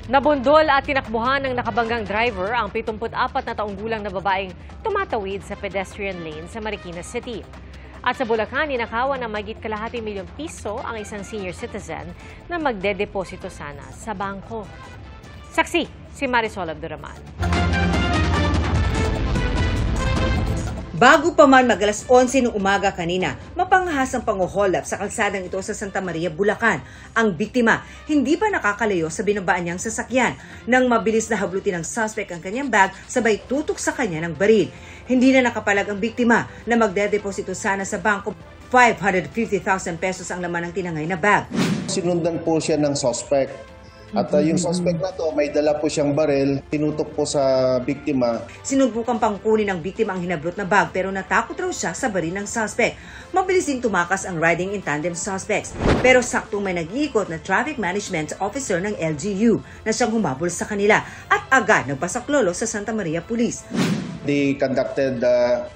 Nabundol at tinakbuhan ng nakabanggang driver ang 74 na taong gulang na babaeng tumatawid sa pedestrian lane sa Marikina City. At sa Bulacan, ninakawan ng mahigit kalahating milyong piso ang isang senior citizen na magdedeposito sana sa bangko. Saksi, si Marisol Abduraman. Bago pa man mag-alas 11 ng umaga kanina, mapangahasang pang-hold up sa kalsadang ito sa Santa Maria, Bulacan. Ang biktima hindi pa nakakalayo sa binabaan niyang sasakyan nang mabilis na hablutin ng suspect ang kanyang bag sabay tutok sa kanya ng baril. Hindi na nakapalag ang biktima na magdedeposito sana sa bangko. 550,000 pesos ang laman ng tinangay na bag. Sinundan po siya ng suspect. At yung suspect na to, may dala po siyang baril, tinutok po sa biktima. Sinubukan pang kunin ng biktima ang hinablot na bag pero natakot raw siya sa baril ng suspect. Mabilis din tumakas ang riding in tandem suspects. Pero saktong may nag-iikot na traffic management officer ng LGU na siyang humabol sa kanila at agad nagpasaklolo sa Santa Maria Police. They conducted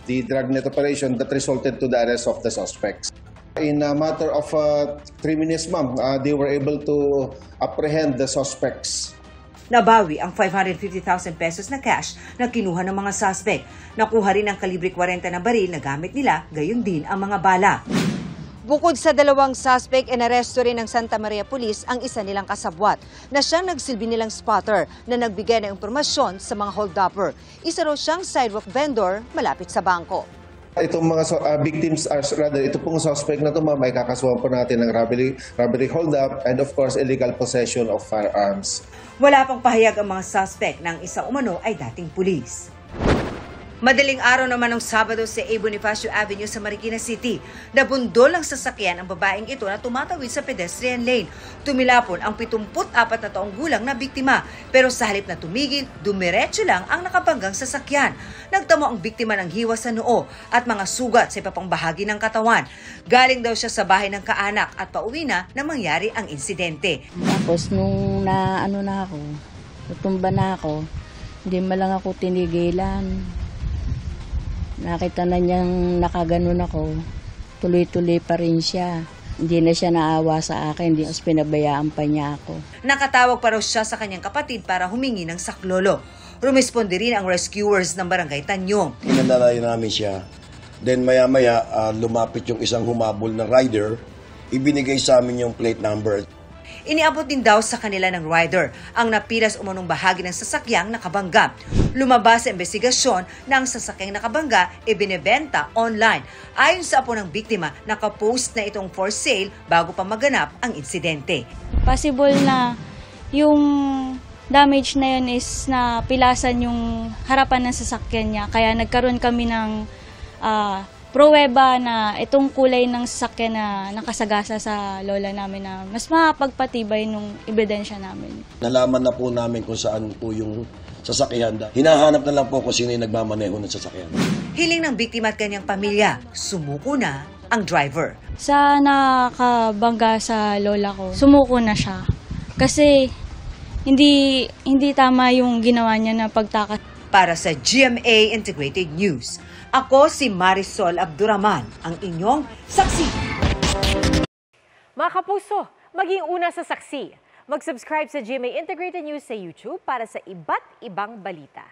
the dragnet operation that resulted to the arrest of the suspects. In a matter of 3 minutes, ma'am, they were able to apprehend the suspects. Nabawi ang 550,000 pesos na cash na kinuha ng mga suspect. Nakuha rin ang kalibre 40 na baril na gamit nila, gayon din ang mga bala. Bukod sa dalawang suspect, inaresto rin ng Santa Maria Police ang isa nilang kasabwat na siyang nagsilbi nilang spotter na nagbigay ng impormasyon sa mga hold-upper. Isa raw siyang sidewalk vendor malapit sa bangko. Itong mga victims, ito pong suspect na ito, ma'am, ay kakasuhan po natin ng robbery hold-up and of course illegal possession of firearms. Wala pang pahayag ang mga suspect ng isa umano ay dating pulis. Madaling araw naman ng Sabado sa A. Bonifacio Avenue sa Marikina City. Nabundol ang sasakyan ang babaeng ito na tumatawid sa pedestrian lane. Tumilapon ang 74 na taong gulang na biktima. Pero sa halip na tumigil, dumiretso lang ang nakabanggang sasakyan. Nagtamo ang biktima ng hiwa sa noo at mga sugat sa iba pang bahagi ng katawan. Galing daw siya sa bahay ng kaanak at pauwi na nang mangyari ang insidente. Tapos nung natumba na ako, hindi man lang ako tinigilan. Nakita na niyang nakaganon ako, tuloy-tuloy pa rin siya. Hindi na siya naawa sa akin, hindi mas pinabayaan pa niya ako. Nakatawag pa raw siya sa kanyang kapatid para humingi ng saklolo. Rumisponde rin ang rescuers ng Barangay Tanyong. Inandalayan namin siya. Then maya-maya, lumapit yung isang humabol na rider. Ibinigay sa amin yung plate number. Iniabot din daw sa kanila ng rider ang napilas umunong bahagi ng sasakyang nakabangga. Lumabas sa investigasyon na ang sasakyang nakabangga ibinebenta online. Ayon sa apo ng biktima, nakapost na itong for sale bago pa maganap ang insidente. Possible na yung damage na yun is na pilasan yung harapan ng sasakyan niya. Kaya nagkaroon kami ng pruweba na itong kulay ng sasakyan na nakasagasa sa lola namin na mas mapagpatibay nung ebidensya namin. Nalaman na po namin kung saan po yung sasakyan. Hinahanap na lang po kung sino yung nagmamaneho ng sasakyan. Hiling ng biktima at kanyang pamilya, sumuko na ang driver. Sa nakabangga sa lola ko, sumuko na siya. Kasi hindi tama yung ginawa niya na pagtakas. Para sa GMA Integrated News, ako si Marisol Abduraman, ang inyong saksi. Mga kapuso, maging una sa saksi. Mag-subscribe sa GMA Integrated News sa YouTube para sa iba't ibang balita.